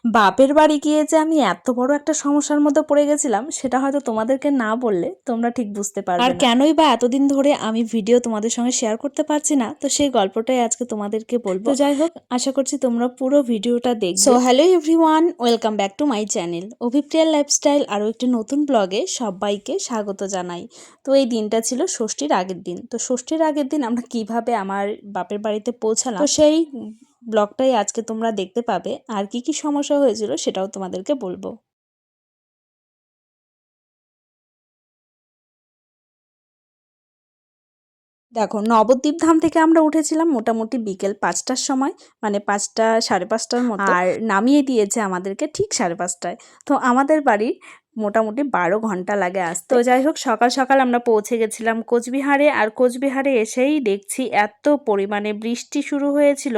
বাপের বাড়ি গিয়ে যে আমি এত বড় একটা সমস্যার মধ্যে পড়ে গেছিলাম সেটা হয়তো তোমাদেরকে না বললে তোমরা ঠিক বুঝতে পারবে না। আর কেনই বা এতদিন ধরে আমি ভিডিও তোমাদের সঙ্গে শেয়ার করতে পারছি না, তো সেই গল্পটাই আজকে তোমাদেরকে বলবো। তো যাই হোক, আশা করছি তোমরা পুরো ভিডিওটা দেখবে। So hello everyone, welcome back to my channel অভিপ্রিয়ার লাইফস্টাইল। আরও একটি নতুন ব্লগে সবাইকে স্বাগত জানাই। তো এই দিনটা ছিল ষষ্ঠীর আগের দিন। তো ষষ্ঠীর আগের দিন আমরা কিভাবে আমার বাপের বাড়িতে পৌঁছালাম, তো সেই ব্লগটাই আজকে তোমরা দেখতে পাবে। আর কি কি সমস্যা হয়েছিল সেটাও তোমাদেরকে বলবো। দেখো, নবদ্বীপ ধাম থেকে আমরা উঠেছিলাম মোটামুটি বিকেল 5টার সময়, মানে 5টা 5:30টার মতো। আর নামিয়ে দিয়েছে আমাদেরকে ঠিক 5:30টায়। তো আমাদের বাড়ির মোটামুটি 12 ঘন্টা লাগে আসতে। তো যাই হোক, সকাল সকাল আমরা পৌঁছে গেছিলাম কোচবিহারে। আর কোচবিহারে এসেই দেখছি এত পরিমাণে বৃষ্টি শুরু হয়েছিল,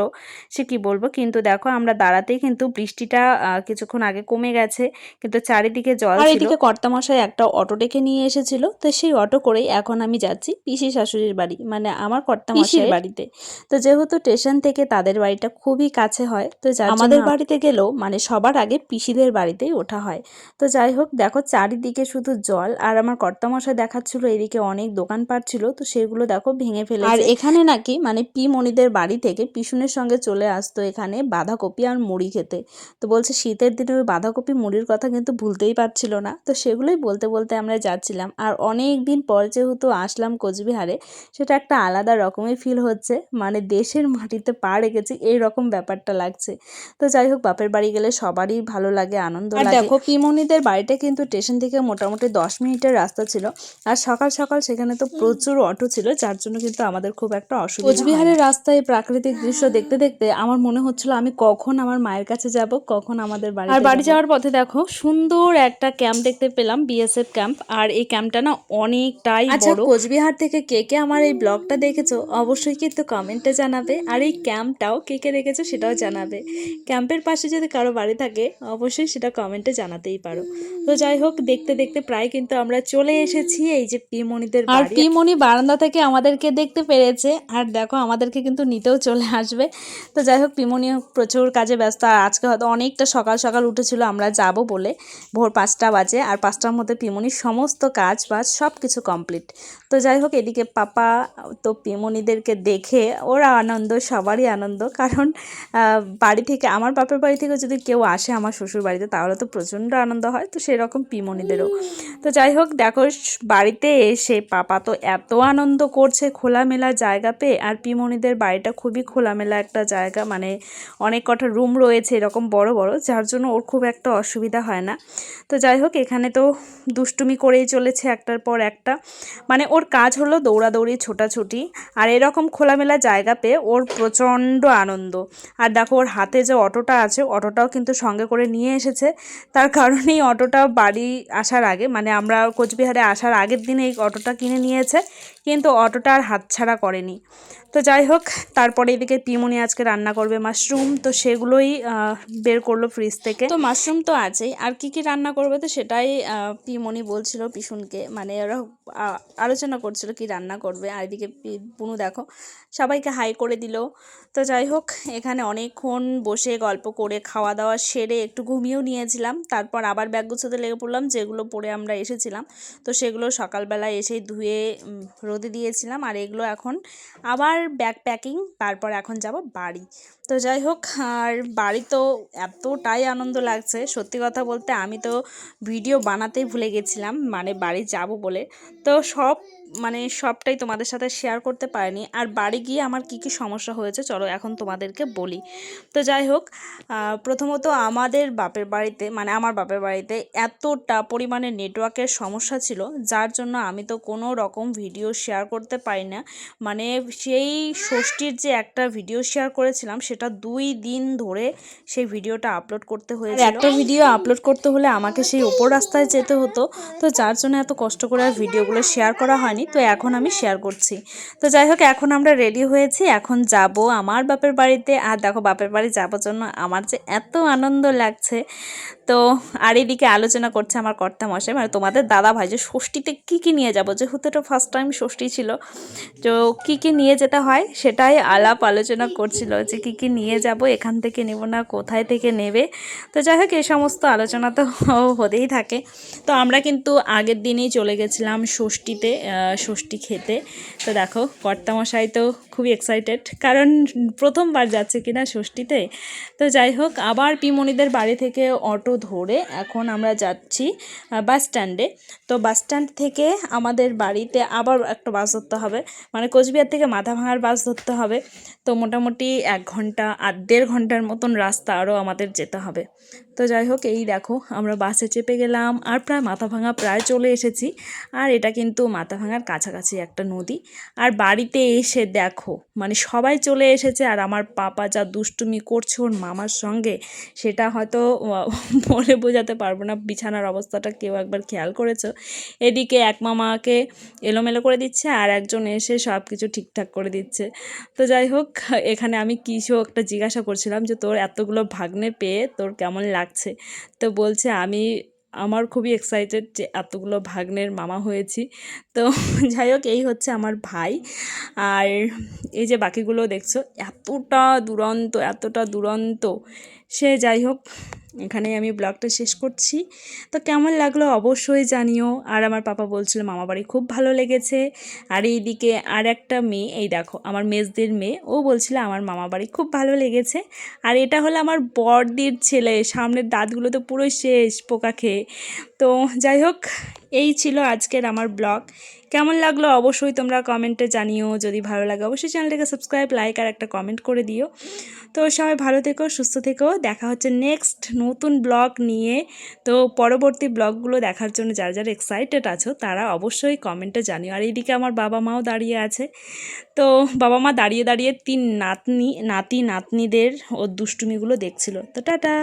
সে কি বলবো। কিন্তু দেখো, আমরা দাঁড়াতেই কিন্তু বৃষ্টিটা কিছুক্ষণ আগে কমে গেছে, কিন্তু চারিদিকে জল ছিল। আর এদিকে কর্তামশাই একটা অটো ডেকে নিয়ে এসেছিল। তো সেই অটো করেই এখন আমি যাচ্ছি পিসি শাশুড়ির বাড়ি, মানে আমার কর্তামশাইয়ের বাড়িতে। তো যেহেতু স্টেশন থেকে তাদের বাড়িটা খুবই কাছে হয়, তো আমাদের বাড়িতে গেলেও মানে সবার আগে পিসিদের বাড়িতেই ওঠা হয়। তো যাই হোক, দেখো চারিদিকে শুধু জল। আর আমার কর্তামশাই দেখাচ্ছিল এদিকে অনেক দোকানপাট ছিল, তো সেগুলো দেখো ভেঙে ফেলেছে। আর এখানে নাকি মানে পিমণিদের বাড়ি থেকে পিসুনের সঙ্গে চলে আসতো এখানে বাঁধাকপি আর মুড়ি খেতে। তো বলছে শীতের দিনে ওই বাঁধাকপি মুড়ির কথা কিন্তু ভুলতেই পারছিল না। তো সেগুলোই বলতে বলতে আমরা যাচ্ছিলাম। আর অনেক দিন পর যেহেতু আসলাম কোচবিহারে, সেটা একটা আলাদা রকমের ফিল হচ্ছে, মানে দেশের মাটিতে পা রেখেছি এই রকম ব্যাপারটা লাগছে। তো যাই হোক, বাপের বাড়ি গেলে সবারই ভালো লাগে, আনন্দ লাগে। দেখো, পিমনিদের বাড়িটা কিন্তু স্টেশন থেকে মোটামুটি 10 মিনিটের রাস্তা ছিল। আর সকাল সকাল সেখানে তো প্রচুর অটো ছিল, যার জন্য কিন্তু আমাদের খুব একটা অসুবিধা। কোচবিহারের রাস্তায় প্রাকৃতিক দৃশ্য দেখতে দেখতে আমার মনে হচ্ছিল আমি কখন আমার মায়ের কাছে যাব, কখন আমাদের বাড়ি। আর বাড়ি যাওয়ার পথে দেখো সুন্দর একটা ক্যাম্প দেখতে পেলাম, বিএসএফ ক্যাম্প। আর এই ক্যাম্পটা না অনেকটাই বড়। কোচবিহার থেকে কে কে আমার এই ব্লগটা দেখেছো অবশ্যই কিন্তু কমেন্টে জানাবে। আর এই ক্যাম্পটাও কে কে দেখেছো সেটাও জানাবে। ক্যাম্পের পাশে যদি কারো বাড়ি থাকে অবশ্যই সেটা কমেন্টে জানাতেই পারো। তো যাই হোক, দেখতে দেখতে প্রায় কিন্তু আমরা চলে এসেছি এই যে পিমনিদের বাড়ি। আর পিমনি বারান্দা থেকে আমাদেরকে দেখতে পেরেছে, আর দেখো আমাদেরকে কিন্তু নিতেও চলে আসবে। তো যাই হোক, পিমনি প্রচুর কাজে ব্যস্ত। আর আজকে হয়তো অনেকটা সকাল সকাল উঠেছিল আমরা যাব বলে। ভোর 5টা বাজে, আর 5টার মধ্যে পিমনির সমস্ত কাজ বাজ সব কিছু কমপ্লিট। তো যাই হোক, এদিকে পাপা তো পিমনিদেরকে দেখে ওরা আনন্দ, সবারই আনন্দ। কারণ বাড়ি থেকে, আমার বাপের বাড়ি থেকে যদি কেউ আসে আমার শ্বশুর বাড়িতে তাহলে তো প্রচণ্ড আনন্দ হয়, তো সেরকম পিমনিদেরও। তো যাই হোক, দেখো বাড়িতে এসে পাপা তো এত আনন্দ করছে খোলামেলা জায়গা পেয়ে। আর পিমনিদের বাড়িটা খুবই খোলামেলা একটা জায়গা, মানে অনেক কটা রুম রয়েছে এরকম বড় বড়, যার জন্য ওর খুব একটা অসুবিধা হয় না। তো যাই হোক, এখানে তো দুষ্টুমি করেই চলেছে একটার পর একটা, মানে ওর কাজ হলো দৌড়াদৌড়ি ছোটাছুটি। আর এরকম খোলামেলা জায়গা পেয়ে ওর প্রচণ্ড আনন্দ। আর দেখো, ওর হাতে যে অটোটা আছে ওটাও কিন্তু সঙ্গে করে নিয়ে এসেছে। তার কারণেই অটোটা বাড়ি আসার আগে, মানে আমরা কোচবিহারে আসার আগের দিনে এই অটোটা কিনে নিয়েছে, কিন্তু অটোটা আর হাতছাড়া করেনি। তো যাই হোক, তারপরে এদিকে পিমনি আজকে রান্না করবে মাশরুম, তো সেগুলোই বের করলো ফ্রিজ থেকে। তো মাশরুম তো আছেই, আর কি কি রান্না করবে তো সেটাই পিমনি বলছিল পিসুনকে, মানে ওরা আলোচনা করছিল কি রান্না করবে। আর এদিকে পুনু দেখো সবাইকে হাই করে দিল। তো যাই হোক, এখানে অনেকক্ষণ বসে গল্প করে খাওয়া দাওয়া সেরে একটু ঘুমিয়েও নিয়েছিলাম। তারপর আবার ব্যাগ গুছোতে লেগে পড়লাম, যেগুলো পরে আমরা এসেছিলাম। তো সেগুলো সকালবেলা এসেই ধুয়ে রোদে দিয়েছিলাম। আর এগুলো এখন আবার ব্যাগ প্যাকিং, তারপর এখন যাব বাড়ি। তো যাই হোক, আর বাড়ি তো এতটাই আনন্দ লাগছে, সত্যি কথা বলতে আমি তো ভিডিও বানাতেই ভুলে গেছিলাম, মানে বাড়ি যাব বলে। তো সবটাই তোমাদের সাথে শেয়ার করতে পারিনি। আর বাড়ি গিয়ে আমার কি কি সমস্যা হয়েছে চলো এখন তোমাদেরকে বলি। তো যাই হোক, প্রথমত আমাদের বাপের বাড়িতে, মানে আমার বাপের বাড়িতে এতটা পরিমাণে নেটওয়ার্কের সমস্যা ছিল, যার জন্য আমি তো কোনো রকম ভিডিও শেয়ার করতে পারি না। মানে সেই ষষ্ঠীর যে একটা ভিডিও শেয়ার করেছিলাম, সেটা 2 দিন ধরে সেই ভিডিওটা আপলোড করতে হয়েছিল। একটা ভিডিও আপলোড করতে হলে আমাকে সেই উপর রাস্তায় যেতে হতো, তো যার জন্য এত কষ্ট করে আর ভিডিওগুলো শেয়ার করা হয়নি। তো এখন আমি শেয়ার করছি। তো যাই হোক, এখন আমরা রেডি হয়েছি, এখন যাব আমার বাপের বাড়িতে। আর দেখো, বাপের বাড়ি যাবার জন্য আমার যে এত আনন্দ লাগছে। তো আর এদিকে আলোচনা করছে আমার কর্তামশাই, মানে তোমাদের দাদা ভাই, যে ষষ্ঠীতে কী কী নিয়ে যাবো, যেহেতু এটা ফার্স্ট টাইম ষষ্ঠী ছিল, তো কী কী নিয়ে যেতে হয় সেটাই আলাপ আলোচনা করছিল, যে কী কী কি নিয়ে যাব, এখান থেকে নেব না কোথায় থেকে নেবে। তো যাই হোক এই সমস্ত আলোচনা তো হতেই থাকে। তো আমরা কিন্তু আগের দিনেই চলে গেছিলাম ষষ্ঠীতে, ষষ্ঠী খেতে। তো দেখো কর্তামশাই তো খুবই এক্সাইটেড, কারণ প্রথমবার যাচ্ছে কিনা ষষ্ঠীতে। তো যাই হোক আবার পিমনিদের বাড়ি থেকে অটো ধরে এখন আমরা যাচ্ছি বাস স্ট্যান্ডে। তো বাস স্ট্যান্ড থেকে আমাদের বাড়িতে আবার একটা বাস ধরতে হবে, মানে কোচবিহার থেকে মাথাভাঙার বাস ধরতে হবে। তো মোটামুটি 1 ঘন্টা আর 1.5 ঘন্টার মতন রাস্তা আরও আমাদের যেতে হবে। তো যাই হোক এই দেখো আমরা বাসে চেপে গেলাম আর প্রায় মাথাভাঙা প্রায় চলে এসেছি। আর এটা কিন্তু মাথাভাঙার কাছাকাছি একটা নদী। আর বাড়িতে এসে দেখো মানে সবাই চলে এসেছে, আর আমার পাপা যা দুষ্টুমি করছে ওর মামার সঙ্গে সেটা হয়তো বলে বোঝাতে পারবো না। বিছানার অবস্থাটা কেউ একবার খেয়াল করেছো? এদিকে এক মামাকে এলোমেলো করে দিচ্ছে আর একজন এসে সব কিছু ঠিকঠাক করে দিচ্ছে। তো যাই হোক এখানে আমি কিছু একটা জিজ্ঞাসা করছিলাম যে তোর এতগুলো ভাগ্নে পেয়ে তোর কেমন লাগছে। তো বলছে আমার খুবই এক্সাইটেড যে এতগুলো ভাগ্নের মামা হয়েছি। তো যাই হোক এই হচ্ছে আমার ভাই। আর এই যে বাকিগুলো দেখছো এতটা দুরন্ত সে। যাই হোক এখানেই আমি ব্লগটা শেষ করছি। তো কেমন লাগলো অবশ্যই জানিও। আর আমার পাপা বলছিল মামাবাড়ি খুব ভালো লেগেছে। আর এইদিকে আর একটা মেয়ে, এই দেখো আমার মেজদির মেয়ে, ও বলছিল আমার মামাবাড়ি খুব ভালো লেগেছে। আর এটা হলো আমার বড়দির ছেলে, সামনের দাঁতগুলো তো পুরো শেষ পোকা খেয়ে। তো যাই হোক এই ছিল আজকের আমার ব্লগ। কেমন লাগলো অবশ্যই তোমরা কমেন্টে জানিও। যদি ভালো লাগে অবশ্যই চ্যানেলটাকে সাবস্ক্রাইব, লাইক আর একটা কমেন্ট করে দিও। তো সবাই ভালো থেকো, সুস্থ থেকো। দেখা হচ্ছে নেক্সট নতুন ব্লগ নিয়ে। তো পরবর্তী ব্লগগুলো দেখার জন্য যারা যারা এক্সাইটেড আছো তারা অবশ্যই কমেন্টে জানিও। আর এইদিকে আমার বাবা মাও দাঁড়িয়ে আছে। তো বাবা মা দাঁড়িয়ে দাঁড়িয়ে 3 নাতনিদের ওর দুষ্টুমিগুলো দেখছিল। তো টাটা।